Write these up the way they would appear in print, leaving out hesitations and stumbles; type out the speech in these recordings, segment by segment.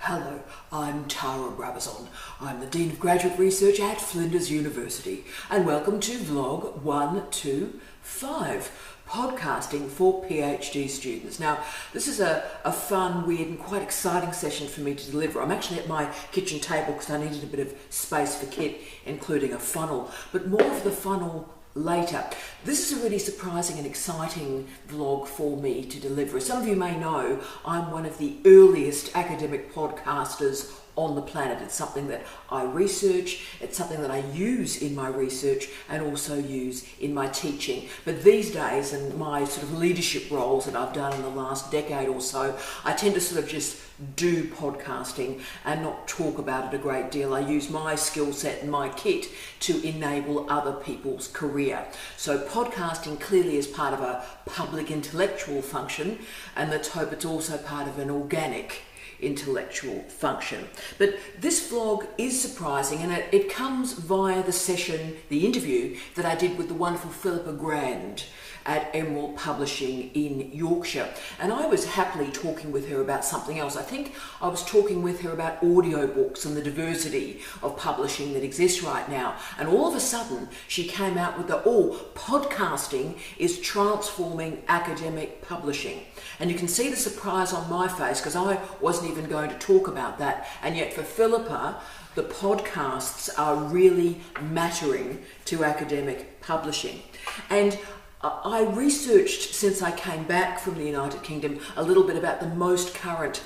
Hello, I'm Tara Brabazon. I'm the Dean of Graduate Research at Flinders University, and welcome to Vlog 125, podcasting for PhD students. Now, this is a fun, weird and quite exciting session for me to deliver. I'm actually at my kitchen table because I needed a bit of space for kit, including a funnel, but more of the funnel later. This is a really surprising and exciting vlog for me to deliver. As some of you may know, I'm one of the earliest academic podcasters on the planet. It's something that I research, it's something that I use in my research and also use in my teaching. But these days, and my sort of leadership roles that I've done in the last decade or so, I tend to sort of just do podcasting and not talk about it a great deal. I use my skill set and my kit to enable other people's career. So podcasting clearly is part of a public intellectual function, and let's hope it's also part of an organic intellectual function. But this vlog is surprising, and it comes via the interview that I did with the wonderful Philippa Grand at Emerald Publishing in Yorkshire. And I was happily talking with her about something else. I think I was talking with her about audiobooks and the diversity of publishing that exists right now. And all of a sudden, she came out with podcasting is transforming academic publishing. And you can see the surprise on my face because I wasn't even going to talk about that. And yet for Philippa, the podcasts are really mattering to academic publishing. And I researched, since I came back from the United Kingdom, a little bit about the most current,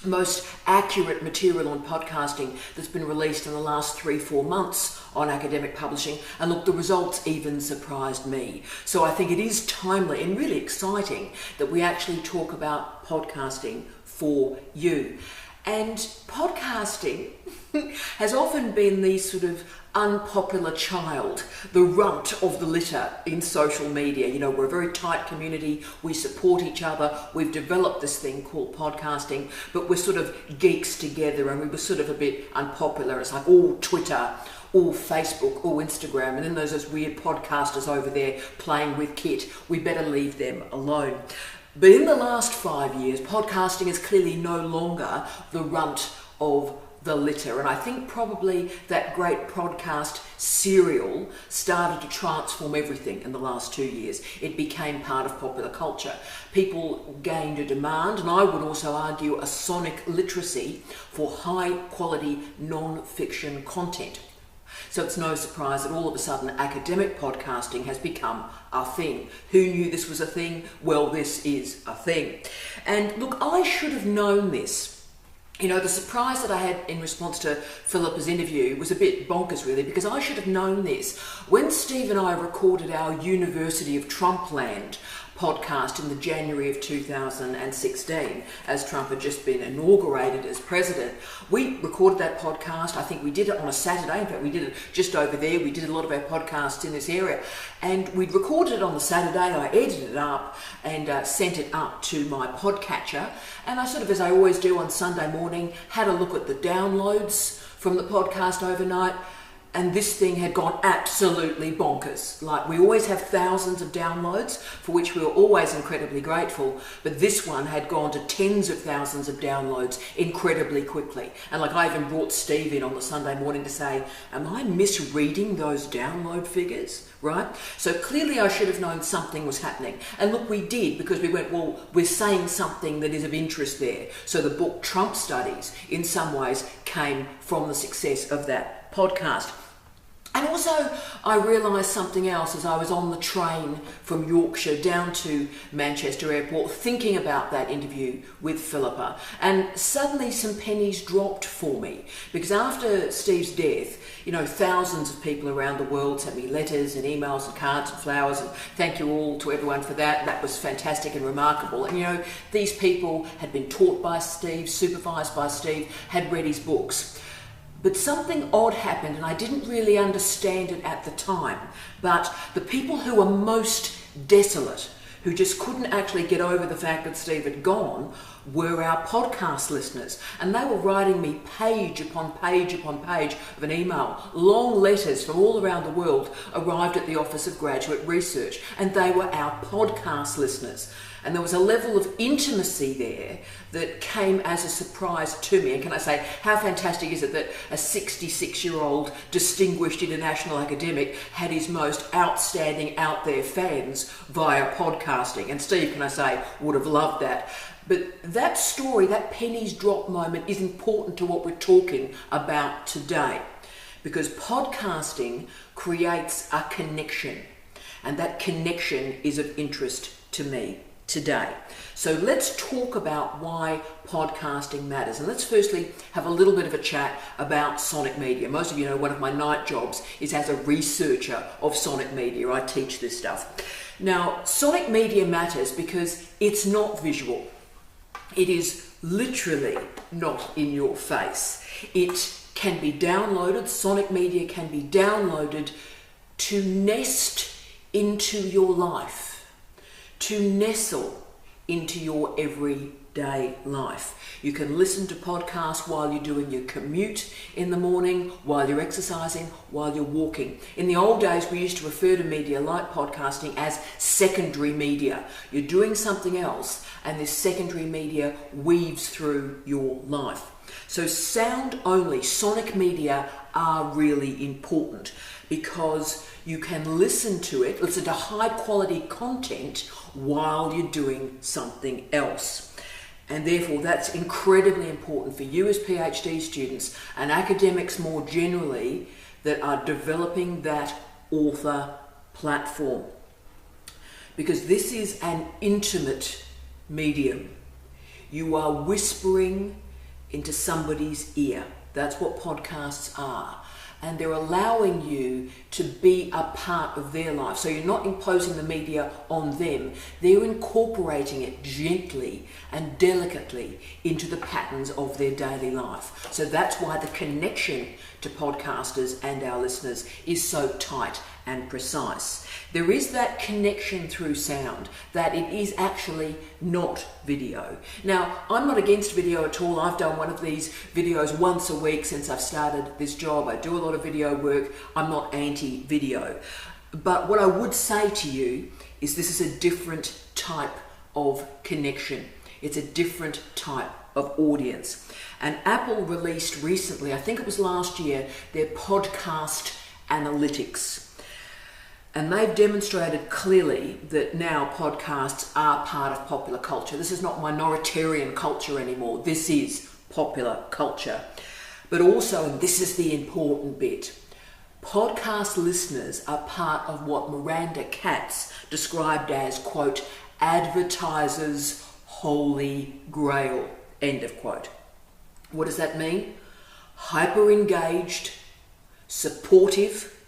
most accurate material on podcasting that's been released in the last 3-4 months on academic publishing. And look, the results even surprised me. So I think it is timely and really exciting that we actually talk about podcasting for you. And podcasting has often been the sort of unpopular child, the runt of the litter in social media. You know, we're a very tight community, we support each other, we've developed this thing called podcasting, but we're sort of geeks together, and we were sort of a bit unpopular. It's like all Twitter, all Facebook, all Instagram, and then there's those weird podcasters over there playing with kit. We better leave them alone. But in the last 5 years, podcasting is clearly no longer the runt of the litter. And I think probably that great podcast Serial started to transform everything in the last 2 years. It became part of popular culture. People gained a demand, and I would also argue a sonic literacy for high quality non-fiction content. So it's no surprise that all of a sudden academic podcasting has become a thing. Who knew this was a thing? Well, this is a thing. And look, I should have known this. You know, the surprise that I had in response to Philippa's interview was a bit bonkers, really, because I should have known this. When Steve and I recorded our University of Trumpland podcast in the January of 2016, as Trump had just been inaugurated as president, we recorded that podcast. I think we did it on a Saturday. In fact, we did it just over there. We did a lot of our podcasts in this area. And we'd recorded it on the Saturday. I edited it up and sent it up to my podcatcher. And I sort of, as I always do on Sunday morning, had a look at the downloads from the podcast overnight. And this thing had gone absolutely bonkers. Like, we always have thousands of downloads, for which we were always incredibly grateful. But this one had gone to tens of thousands of downloads incredibly quickly. And like, I even brought Steve in on the Sunday morning to say, am I misreading those download figures? Right? So clearly I should have known something was happening. And look, we did, because we went, well, we're saying something that is of interest there. So the book Trump Studies, in some ways, came from the success of that podcast. And also, I realised something else as I was on the train from Yorkshire down to Manchester Airport, thinking about that interview with Philippa. And suddenly some pennies dropped for me, because after Steve's death, you know, thousands of people around the world sent me letters and emails and cards and flowers, and thank you all to everyone for that. That was fantastic and remarkable. And you know, these people had been taught by Steve, supervised by Steve, had read his books. But something odd happened, and I didn't really understand it at the time. But the people who were most desolate, who just couldn't actually get over the fact that Steve had gone, were our podcast listeners. And they were writing me page upon page upon page of an email. Long letters from all around the world arrived at the Office of Graduate Research, and they were our podcast listeners. And there was a level of intimacy there that came as a surprise to me. And can I say, how fantastic is it that a 66-year-old distinguished international academic had his most outstanding out there fans via podcasting? And Steve, can I say, would have loved that. But that story, that pennies drop moment, is important to what we're talking about today, because podcasting creates a connection, and that connection is of interest to me today. So let's talk about why podcasting matters. And let's firstly have a little bit of a chat about sonic media. Most of you know one of my night jobs is as a researcher of sonic media. I teach this stuff. Now, sonic media matters because it's not visual. It is literally not in your face. It can be downloaded, sonic media can be downloaded to nest into your life, to nestle into your everyday life. You can listen to podcasts while you're doing your commute in the morning, while you're exercising, while you're walking. In the old days, we used to refer to media like podcasting as secondary media. You're doing something else, and this secondary media weaves through your life. So sound only, sonic media are really important because you can listen to it, listen to high quality content while you're doing something else. And therefore that's incredibly important for you as PhD students and academics more generally that are developing that author platform. Because this is an intimate medium. You are whispering into somebody's ear. That's what podcasts are. And they're allowing you to be a part of their life. So you're not imposing the media on them. They're incorporating it gently and delicately into the patterns of their daily life. So that's why the connection to podcasters and our listeners is so tight and precise. There is that connection through sound, that it is actually not video. Now, I'm not against video at all. I've done one of these videos once a week since I've started this job. I do a lot of video work. I'm not anti-video. But what I would say to you is this is a different type of connection. It's a different type of audience. And Apple released recently, I think it was last year, their podcast analytics. And they've demonstrated clearly that now podcasts are part of popular culture. This is not minoritarian culture anymore. This is popular culture. But also, and this is the important bit, podcast listeners are part of what Miranda Katz described as, quote, advertisers' holy grail, end of quote. What does that mean? Hyper engaged, supportive,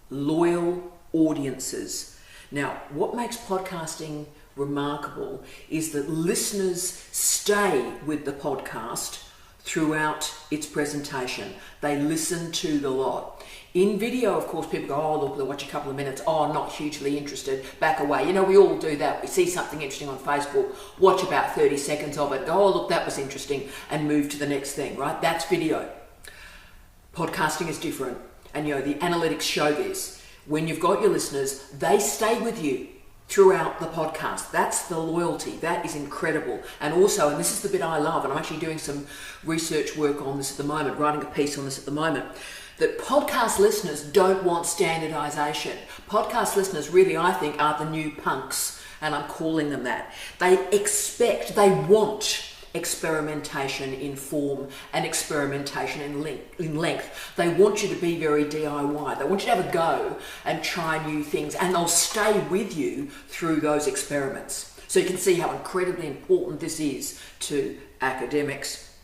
loyal audiences. Now, what makes podcasting remarkable is that listeners stay with the podcast throughout its presentation. They listen to the lot. In video, of course, people go, oh, look, they'll watch a couple of minutes. Oh, I'm not hugely interested. Back away. You know, we all do that. We see something interesting on Facebook, watch about 30 seconds of it, go, oh, look, that was interesting, and move to the next thing, right? That's video. Podcasting is different. And, you know, the analytics show this. When you've got your listeners, they stay with you throughout the podcast. That's the loyalty. That is incredible. And also, and this is the bit I love, and I'm actually doing some research work on this at the moment, writing a piece on this at the moment, that podcast listeners don't want standardization. Podcast listeners really, I think, are the new punks, and I'm calling them that. They want experimentation in form and experimentation in length. They want you to be very DIY. They want you to have a go and try new things, and they'll stay with you through those experiments. So you can see how incredibly important this is to academics.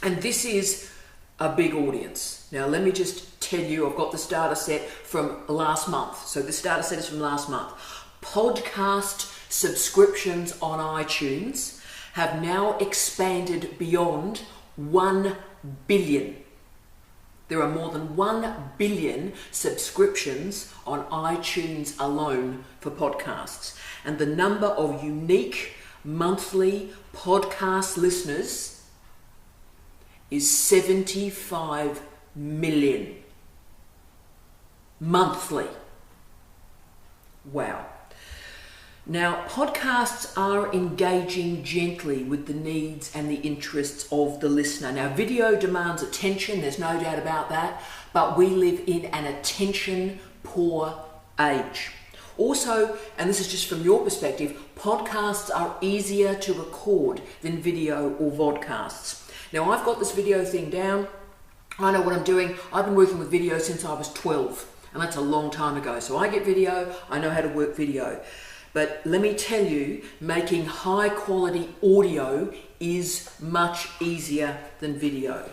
And this is a big audience. Now let me just tell you, I've got this data set from last month. So this data set is from last month. Podcast subscriptions on iTunes have now expanded beyond 1 billion. There are more than 1 billion subscriptions on iTunes alone for podcasts. And the number of unique monthly podcast listeners is 75 million. Monthly. Wow. Now, podcasts are engaging gently with the needs and the interests of the listener. Now, video demands attention, there's no doubt about that, but we live in an attention-poor age. Also, and this is just from your perspective, podcasts are easier to record than video or vodcasts. Now, I've got this video thing down. I know what I'm doing. I've been working with video since I was 12, and that's a long time ago. So I get video, I know how to work video. But let me tell you, making high quality audio is much easier than video.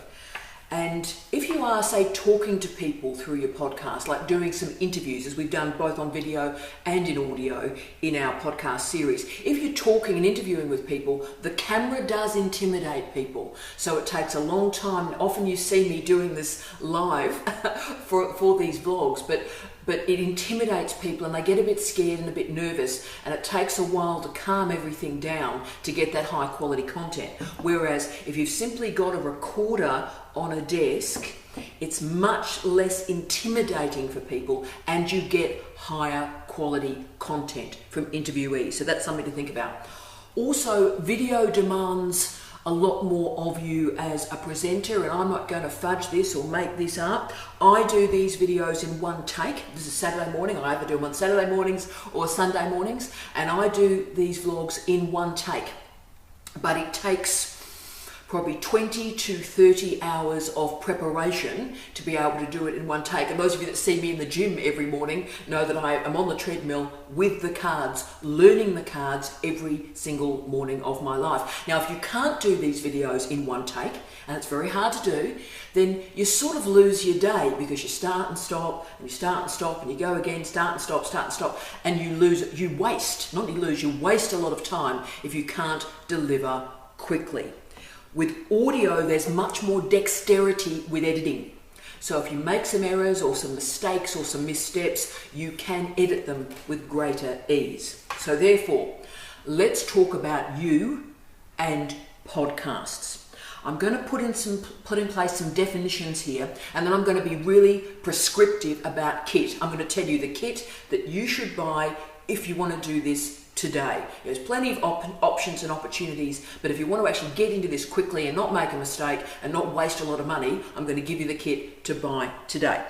And if you are, say, talking to people through your podcast, like doing some interviews, as we've done both on video and in audio in our podcast series, if you're talking and interviewing with people, the camera does intimidate people. So it takes a long time, and often you see me doing this live for these vlogs, but it intimidates people and they get a bit scared and a bit nervous, and it takes a while to calm everything down to get that high quality content. Whereas if you've simply got a recorder on a desk, it's much less intimidating for people and you get higher quality content from interviewees. So that's something to think about. Also, video demands a lot more of you as a presenter, and I'm not going to fudge this or make this up. I do these videos in one take. This is Saturday morning. I either do them on Saturday mornings or Sunday mornings, and I do these vlogs in one take. But it takes probably 20 to 30 hours of preparation to be able to do it in one take. And those of you that see me in the gym every morning know that I am on the treadmill with the cards, learning the cards every single morning of my life. Now, if you can't do these videos in one take, and it's very hard to do, then you sort of lose your day, because you start and stop, and you start and stop, and you go again, start and stop, and you waste a lot of time if you can't deliver quickly. With audio, there's much more dexterity with editing. So if you make some errors or some mistakes or some missteps, you can edit them with greater ease. So therefore, let's talk about you and podcasts. I'm going to put in place some definitions here, and then I'm going to be really prescriptive about kit. I'm going to tell you the kit that you should buy if you want to do this today. There's plenty of options and opportunities, but if you want to actually get into this quickly and not make a mistake and not waste a lot of money, I'm going to give you the kit to buy today.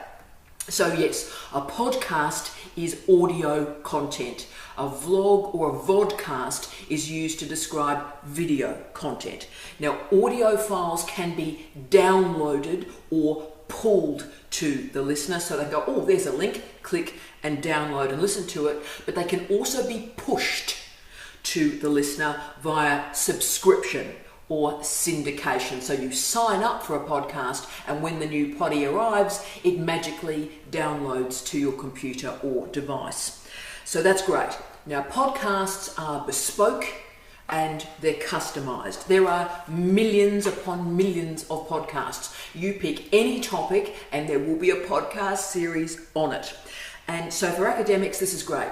So yes, a podcast is audio content. A vlog or a vodcast is used to describe video content. Now, audio files can be downloaded or pulled to the listener, so they go, oh, there's a link, click and download and listen to it. But they can also be pushed to the listener via subscription or syndication. So you sign up for a podcast, and when the new potty arrives, it magically downloads to your computer or device. So that's great. Now, podcasts are bespoke and they're customized. There are millions upon millions of podcasts. You pick any topic and there will be a podcast series on it. And so for academics, this is great.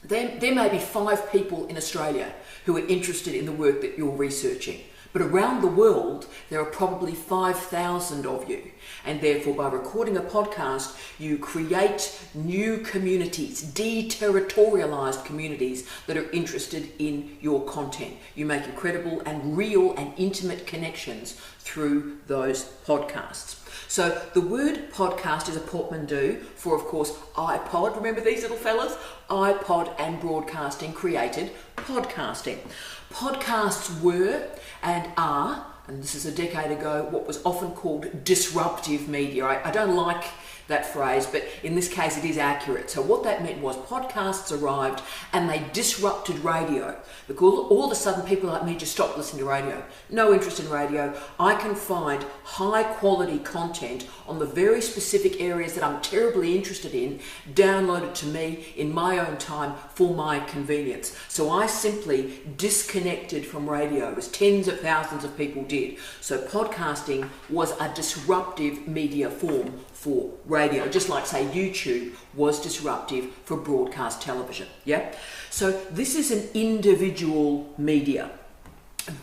There may be 5 people in Australia who are interested in the work that you're researching. But around the world, there are probably 5,000 of you. And therefore, by recording a podcast, you create new communities, deterritorialized communities that are interested in your content. You make incredible and real and intimate connections through those podcasts. So the word podcast is a portmanteau for, of course, iPod. Remember these little fellas? iPod and broadcasting created podcasting. Podcasts were and are, and this is a decade ago, what was often called disruptive media. I don't like that phrase, but in this case it is accurate. So what that meant was podcasts arrived and they disrupted radio, because all of a sudden people like me just stopped listening to radio. No interest in radio. I can find high quality content on the very specific areas that I'm terribly interested in, downloaded to me in my own time for my convenience. So I simply disconnected from radio, as tens of thousands of people did. So podcasting was a disruptive media form for radio, just like, say, YouTube was disruptive for broadcast television. Yeah? So this is an individual media.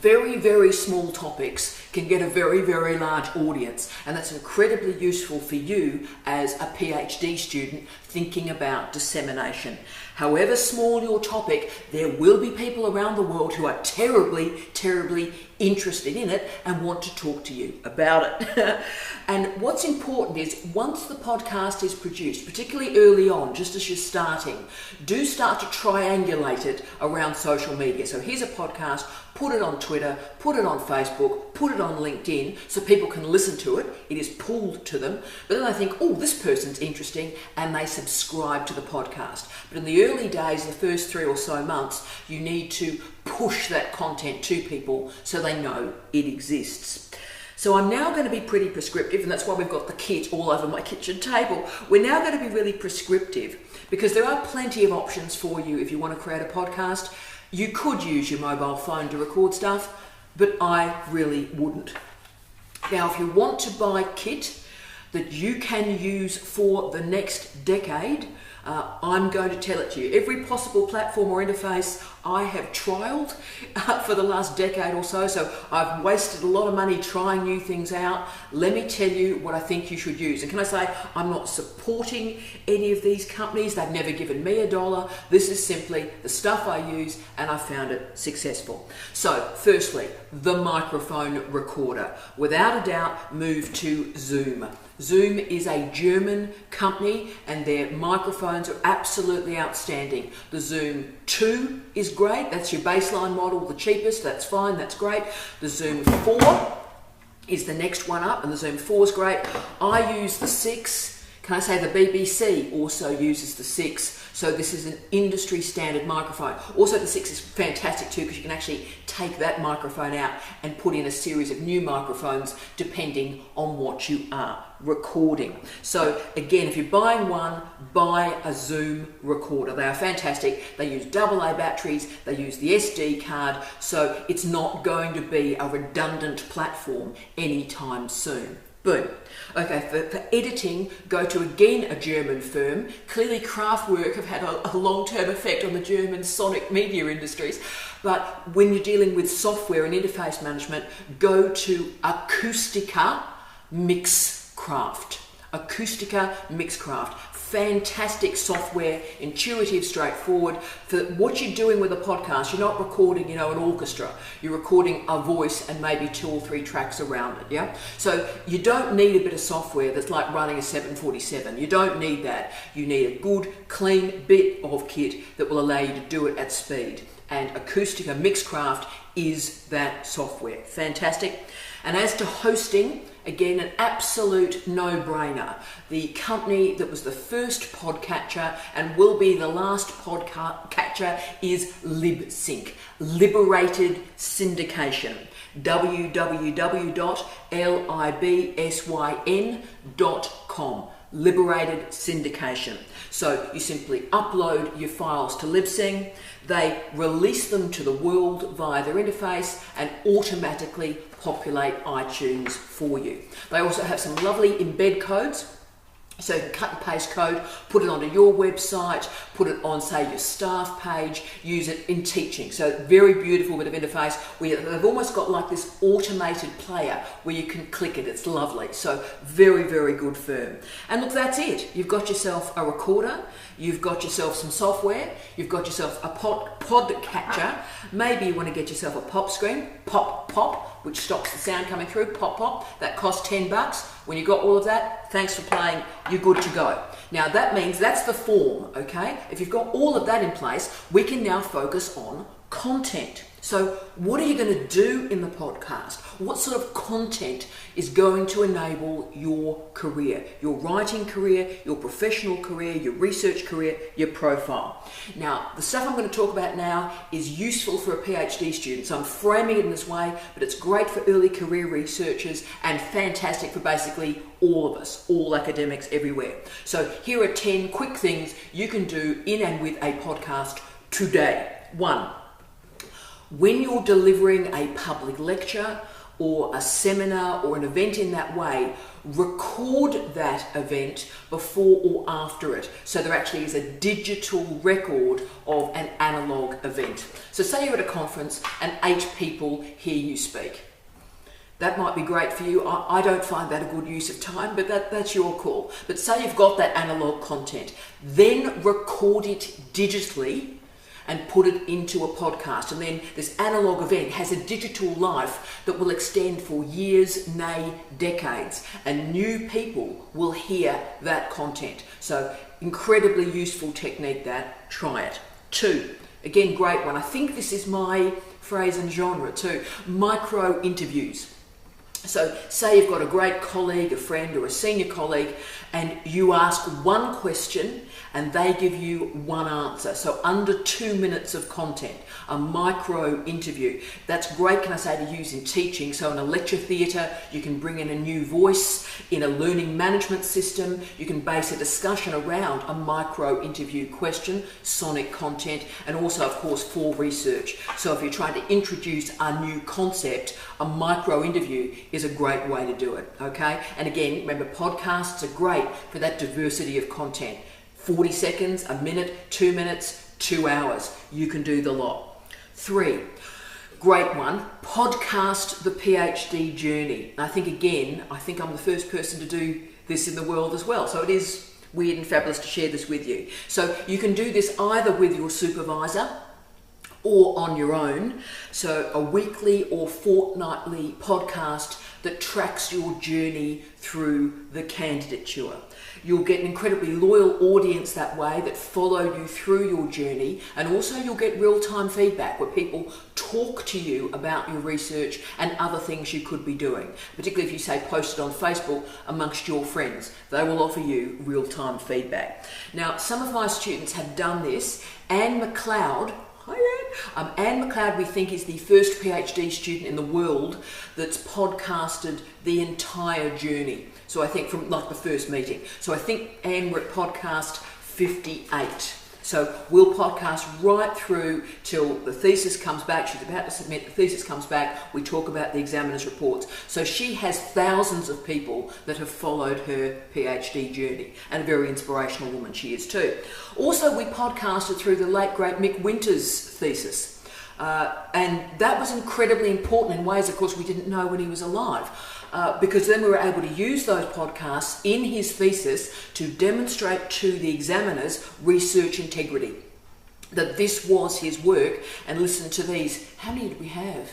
Very, very small topics can get a very, very large audience, and that's incredibly useful for you as a PhD student thinking about dissemination. However small your topic, there will be people around the world who are terribly, terribly interested in it and want to talk to you about it. And what's important is once the podcast is produced, particularly early on, just as you're starting, do start to triangulate it around social media. So here's a podcast, put it on Twitter, put it on Facebook, put it on LinkedIn so people can listen to it. It is pulled to them. But then they think, oh, this person's interesting, and they subscribe to the podcast. But in the early days, the first 3 or so months, you need to push that content to people so they know it exists. So I'm now going to be pretty prescriptive, and that's why we've got the kit all over my kitchen table. We're now going to be really prescriptive because there are plenty of options for you if you want to create a podcast. You could use your mobile phone to record stuff, but I really wouldn't. Now, if you want to buy kit that you can use for the next decade, I'm going to tell it to you. Every possible platform or interface I have trialed for the last decade or so, so I've wasted a lot of money trying new things out. Let me tell you what I think you should use. And can I say, I'm not supporting any of these companies. They've never given me $1. This is simply the stuff I use, and I found it successful. So, firstly, the microphone recorder. Without a doubt, move to Zoom. Zoom is a German company, and their microphones are absolutely outstanding. The Zoom 2 is great. That's your baseline model, the cheapest. That's fine. That's great. The Zoom 4 is the next one up, and the Zoom 4 is great. I use the 6. Can I say the BBC also uses the 6? So this is an industry standard microphone. Also, the 6 is fantastic too because you can actually take that microphone out and put in a series of new microphones depending on what you are recording. So again, if you're buying one, buy a Zoom recorder. They are fantastic. They use AA batteries. They use the SD card. So it's not going to be a redundant platform anytime soon. Boom. Okay, for editing, go to again a German firm. Clearly Kraftwerk have had a long-term effect on the German sonic media industries. But when you're dealing with software and interface management, go to Acoustica Mixcraft. Acoustica Mixcraft. Fantastic software, intuitive, straightforward. For what you're doing with a podcast, you're not recording, an orchestra. You're recording a voice and maybe 2 or 3 tracks around it, yeah? So you don't need a bit of software that's like running a 747. You don't need that. You need a good, clean bit of kit that will allow you to do it at speed. And Acoustica Mixcraft is that software. Fantastic. And as to hosting, again, an absolute no-brainer. The company that was the first podcatcher and will be the last podcatcher is LibSync, Liberated Syndication. www.libsyn.com. Liberated Syndication. So you simply upload your files to LibSync, they release them to the world via their interface and automatically populate iTunes for you. They also have some lovely embed codes. So you can cut and paste code, put it onto your website, put it on, say, your staff page, use it in teaching. So very beautiful bit of interface where they've almost got like this automated player where you can click it. It's lovely. So very, very good firm. And look, that's it. You've got yourself a recorder. You've got yourself some software. You've got yourself a pod catcher. Maybe you want to get yourself a pop screen, pop, which stops the sound coming through, pop, pop. That costs $10. When you've got all of that, thanks for playing, you're good to go. Now that means that's the form, okay? If you've got all of that in place, we can now focus on content. So what are you going to do in the podcast? What sort of content is going to enable your career, your writing career, your professional career, your research career, your profile? Now, the stuff I'm going to talk about now is useful for a PhD student. So I'm framing it in this way, but it's great for early career researchers and fantastic for basically all of us, all academics everywhere. So here are 10 quick things you can do in and with a podcast today. 1. When you're delivering a public lecture or a seminar or an event in that way, record that event before or after it. So there actually is a digital record of an analog event. So say you're at a conference and 8 people hear you speak. That might be great for you. I don't find that a good use of time, but that's your call. But say you've got that analog content, then record it digitally and put it into a podcast. And then this analog event has a digital life that will extend for years, nay, decades. And new people will hear that content. So incredibly useful technique that. Try it. 2, again, great one. I think this is my phrase and genre too. Micro interviews. So say you've got a great colleague, a friend or a senior colleague, and you ask one question and they give you one answer. So under 2 minutes of content, a micro interview. That's great, can I say, to use in teaching. So in a lecture theatre, you can bring in a new voice. In a learning management system, you can base a discussion around a micro interview question, sonic content, and also, of course, for research. So if you're trying to introduce a new concept, a micro interview is a great way to do it, okay? And again, remember, podcasts are great for that diversity of content. 40 seconds, a minute, 2 minutes, 2 hours. You can do the lot. 3, great one, podcast the PhD journey. I think I'm the first person to do this in the world as well. So it is weird and fabulous to share this with you. So you can do this either with your supervisor or on your own. So a weekly or fortnightly podcast that tracks your journey through the candidature. You'll get an incredibly loyal audience that way that follow you through your journey, and also you'll get real-time feedback where people talk to you about your research and other things you could be doing. Particularly if you say post it on Facebook amongst your friends, they will offer you real-time feedback. Now, some of my students have done this. Anne McLeod, Anne McLeod, we think, is the first PhD student in the world that's podcasted the entire journey. So I think from like the first meeting. So I think, Anne, we're at podcast 58. So we'll podcast right through till the thesis comes back. She's about to submit, the thesis comes back. We talk about the examiner's reports. So she has thousands of people that have followed her PhD journey, and a very inspirational woman she is too. Also, we podcasted through the late great Mick Winter's thesis. And that was incredibly important in ways, of course, we didn't know when he was alive. Because then we were able to use those podcasts in his thesis to demonstrate to the examiners research integrity, that this was his work. And listen to these. How many did we have?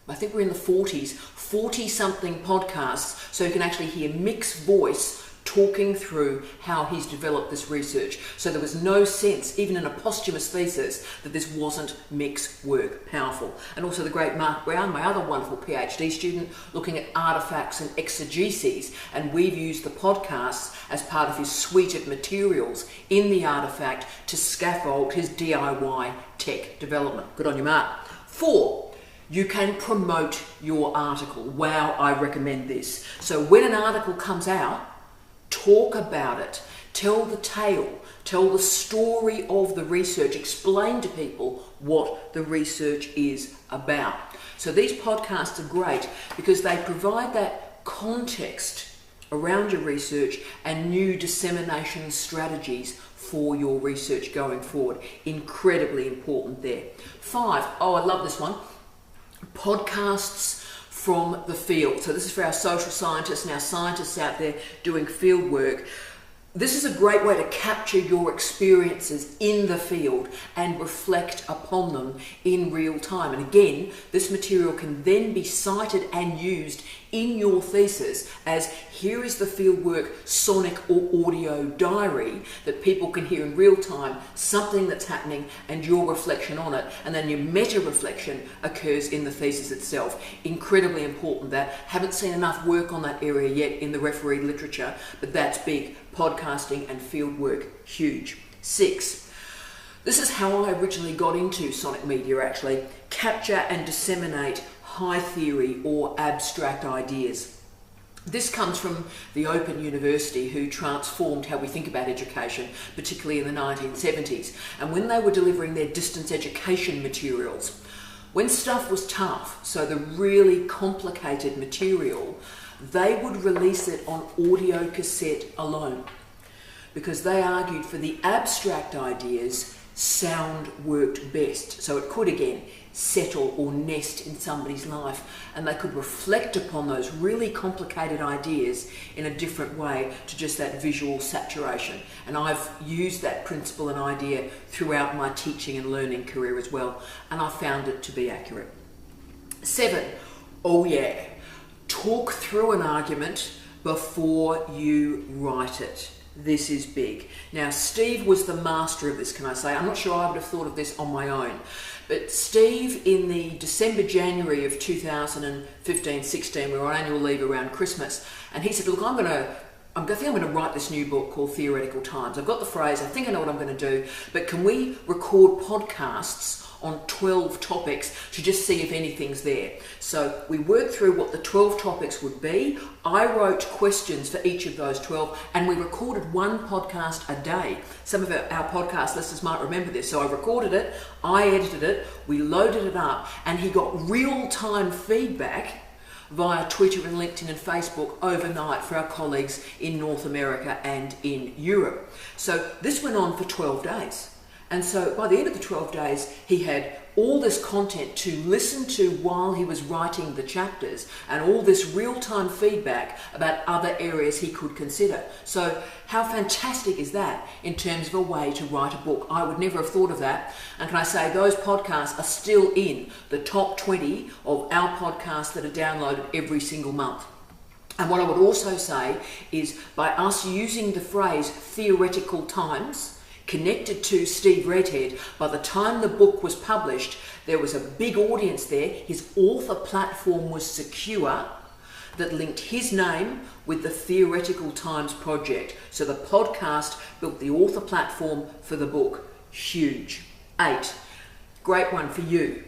I think we're in the 40s, 40-something podcasts, so you can actually hear Mick's voice talking through how he's developed this research. So there was no sense, even in a posthumous thesis, that this wasn't Mick's work. Powerful. And also the great Mark Brown, my other wonderful PhD student, looking at artefacts and exegeses, and we've used the podcasts as part of his suite of materials in the artefact to scaffold his DIY tech development. Good on you, Mark. 4, you can promote your article. Wow, I recommend this. So when an article comes out, talk about it, tell the tale, tell the story of the research, explain to people what the research is about. So these podcasts are great because they provide that context around your research and new dissemination strategies for your research going forward. Incredibly important there. 5, oh, I love this one, podcasts from the field. So this is for our social scientists and our scientists out there doing field work. This is a great way to capture your experiences in the field and reflect upon them in real time. And again, this material can then be cited and used in your thesis as here is the fieldwork sonic or audio diary that people can hear in real time, something that's happening and your reflection on it. And then your meta-reflection occurs in the thesis itself. Incredibly important that. Haven't seen enough work on that area yet in the refereed literature, but that's big. Podcasting and fieldwork, huge. 6, this is how I originally got into sonic media actually. Capture and disseminate high theory or abstract ideas. This comes from the Open University, who transformed how we think about education, particularly in the 1970s. And when they were delivering their distance education materials, When stuff was tough, so the really complicated material, they would release it on audio cassette alone, because they argued for the abstract ideas, sound worked best. So it could, again, settle or nest in somebody's life, and they could reflect upon those really complicated ideas in a different way to just that visual saturation. And I've used that principle and idea throughout my teaching and learning career as well, and I found it to be accurate. 7, oh yeah, talk through an argument before you write it. This is big. Now, Steve was the master of this, can I say? I'm not sure I would have thought of this on my own. But Steve, in the December-January of 2015-16, we were on annual leave around Christmas, and he said, look, I think I'm going to write this new book called Theoretical Times. I've got the phrase, I think I know what I'm going to do, but can we record podcasts on 12 topics to just see if anything's there? So we worked through what the 12 topics would be. I wrote questions for each of those 12, and we recorded one podcast a day. Some of our podcast listeners might remember this. So I recorded it, I edited it, we loaded it up, and he got real-time feedback via Twitter and LinkedIn and Facebook overnight for our colleagues in North America and in Europe. So this went on for 12 days. And so by the end of the 12 days, he had all this content to listen to while he was writing the chapters, and all this real-time feedback about other areas he could consider. So how fantastic is that in terms of a way to write a book? I would never have thought of that. And can I say, those podcasts are still in the top 20 of our podcasts that are downloaded every single month. And what I would also say is, by us using the phrase theoretical times connected to Steve Redhead, by the time the book was published, there was a big audience there. His author platform was secure, that linked his name with the Theoretical Times project. So the podcast built the author platform for the book. Huge. 8, great one for you.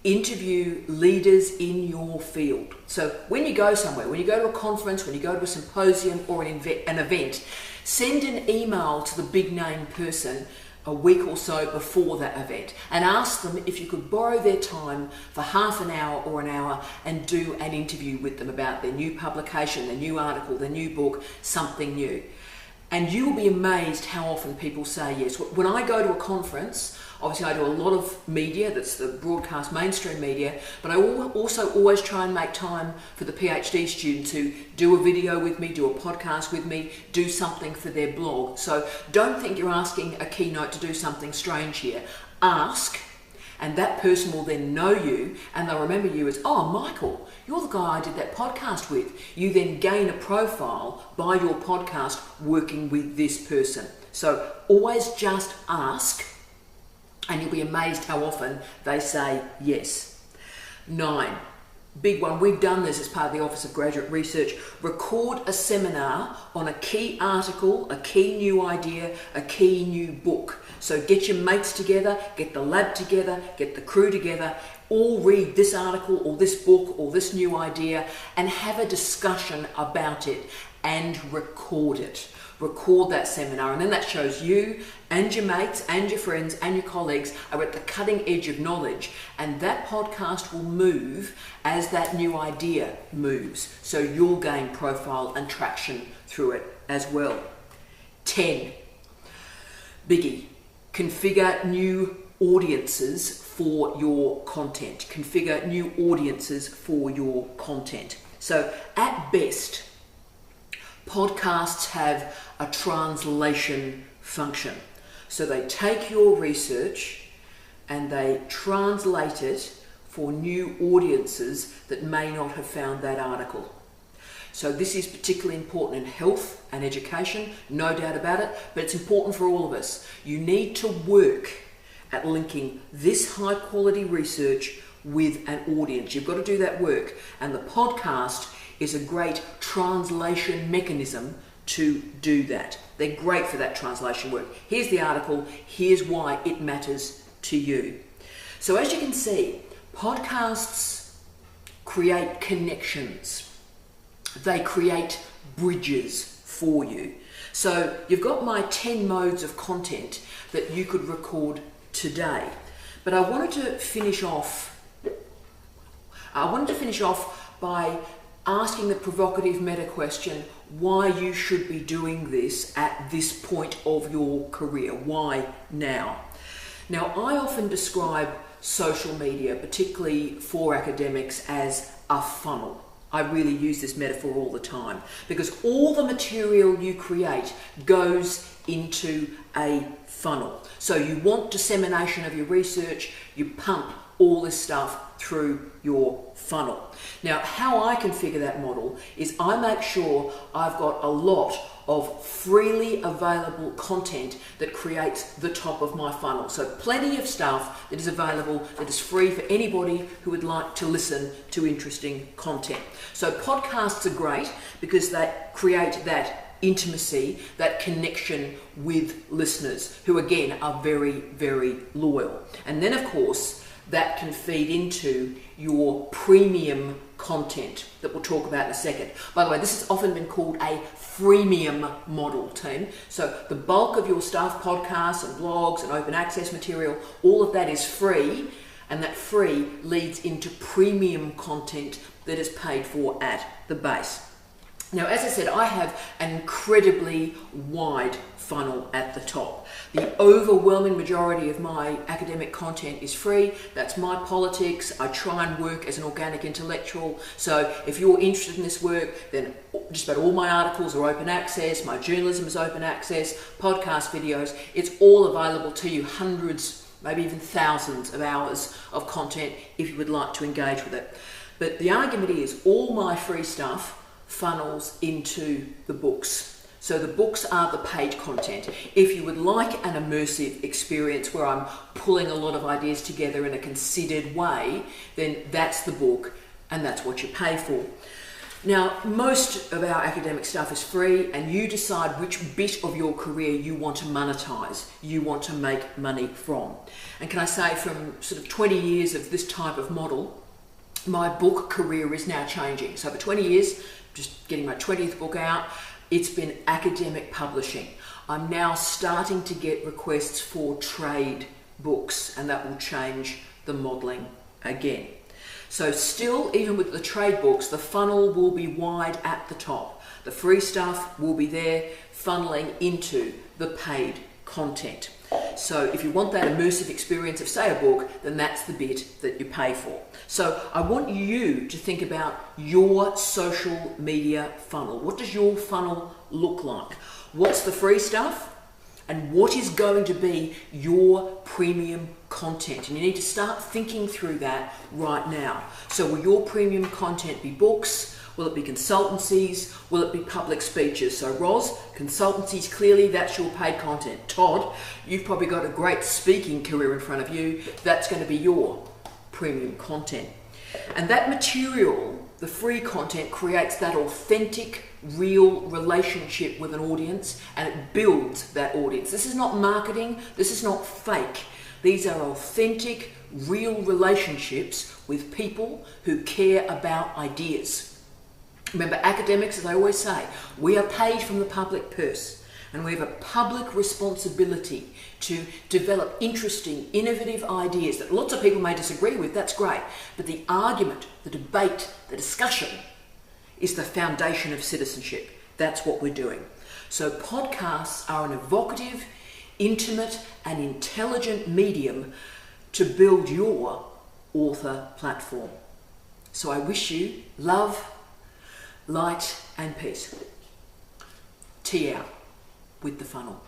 Interview leaders in your field. So when you go somewhere, when you go to a conference, when you go to a symposium or an event, send an email to the big name person a week or so before that event and ask them if you could borrow their time for half an hour or an hour and do an interview with them about their new publication, their new article, their new book, something new. And you will be amazed how often people say yes. When I go to a conference, obviously I do a lot of media, that's the broadcast mainstream media, but I also always try and make time for the PhD students who do a video with me, do a podcast with me, do something for their blog. So don't think you're asking a keynote to do something strange here. Ask, and that person will then know you, and they'll remember you as, oh, Michael, you're the guy I did that podcast with. You then gain a profile by your podcast working with this person. So always just ask, and you'll be amazed how often they say yes. 9, big one. We've done this as part of the Office of Graduate Research. Record a seminar on a key article, a key new idea, a key new book. So get your mates together, get the lab together, get the crew together, all read this article or this book or this new idea and have a discussion about it and record it. Record that seminar, and then that shows you and your mates and your friends and your colleagues are at the cutting edge of knowledge, and that podcast will move as that new idea moves. So you'll gain profile and traction through it as well. 10, biggie, configure new audiences for your content. Configure new audiences for your content. So at best, podcasts have a translation function. So they take your research and they translate it for new audiences that may not have found that article. So this is particularly important in health and education, no doubt about it, but it's important for all of us. You need to work at linking this high quality research with an audience. You've got to do that work, and the podcast is a great translation mechanism to do that. They're great for that translation work. Here's the article, here's why it matters to you. So as you can see, podcasts create connections. They create bridges for you. So you've got my 10 modes of content that you could record today. But I wanted to finish off by asking the provocative meta question, why you should be doing this at this point of your career. Why now? Now, I often describe social media, particularly for academics, as a funnel. I really use this metaphor all the time because all the material you create goes into a funnel. So you want dissemination of your research, you pump all this stuff through your funnel. Now, how I configure that model is I make sure I've got a lot of freely available content that creates the top of my funnel. So plenty of stuff that is available, that is free for anybody who would like to listen to interesting content. So podcasts are great because they create that intimacy, that connection with listeners who again are very, very loyal. And then of course, that can feed into your premium content that we'll talk about in a second. By the way, this has often been called a freemium model, team. So the bulk of your stuff, podcasts and blogs and open access material, all of that is free, and that free leads into premium content that is paid for at the base. Now, as I said, I have an incredibly wide funnel at the top. The overwhelming majority of my academic content is free. That's my politics. I try and work as an organic intellectual. So if you're interested in this work, then just about all my articles are open access. My journalism is open access. Podcast videos, it's all available to you. Hundreds, maybe even thousands of hours of content if you would like to engage with it. But the argument is all my free stuff funnels into the books. So the books are the paid content. If you would like an immersive experience where I'm pulling a lot of ideas together in a considered way, then that's the book and that's what you pay for. Now, most of our academic stuff is free, and you decide which bit of your career you want to monetize, you want to make money from. And can I say, from sort of 20 years of this type of model, my book career is now changing. So for 20 years, just getting my 20th book out, it's been academic publishing. I'm now starting to get requests for trade books, and that will change the modelling again. So still, even with the trade books, the funnel will be wide at the top. The free stuff will be there, funneling into the paid content. So if you want that immersive experience of, say, a book, then that's the bit that you pay for. So I want you to think about your social media funnel. What does your funnel look like? What's the free stuff? And what is going to be your premium content? And you need to start thinking through that right now. So will your premium content be books? Will it be consultancies? Will it be public speeches? So Roz, consultancies, clearly that's your paid content. Todd, you've probably got a great speaking career in front of you. That's going to be your premium content. And that material, the free content, creates that authentic, real relationship with an audience, and it builds that audience. This is not marketing. This is not fake. These are authentic, real relationships with people who care about ideas. Remember, academics, as I always say, we are paid from the public purse, and we have a public responsibility to develop interesting, innovative ideas that lots of people may disagree with. That's great. But the argument, the debate, the discussion is the foundation of citizenship. That's what we're doing. So podcasts are an evocative, intimate, and intelligent medium to build your author platform. So I wish you love, light and peace. Tea out with the funnel.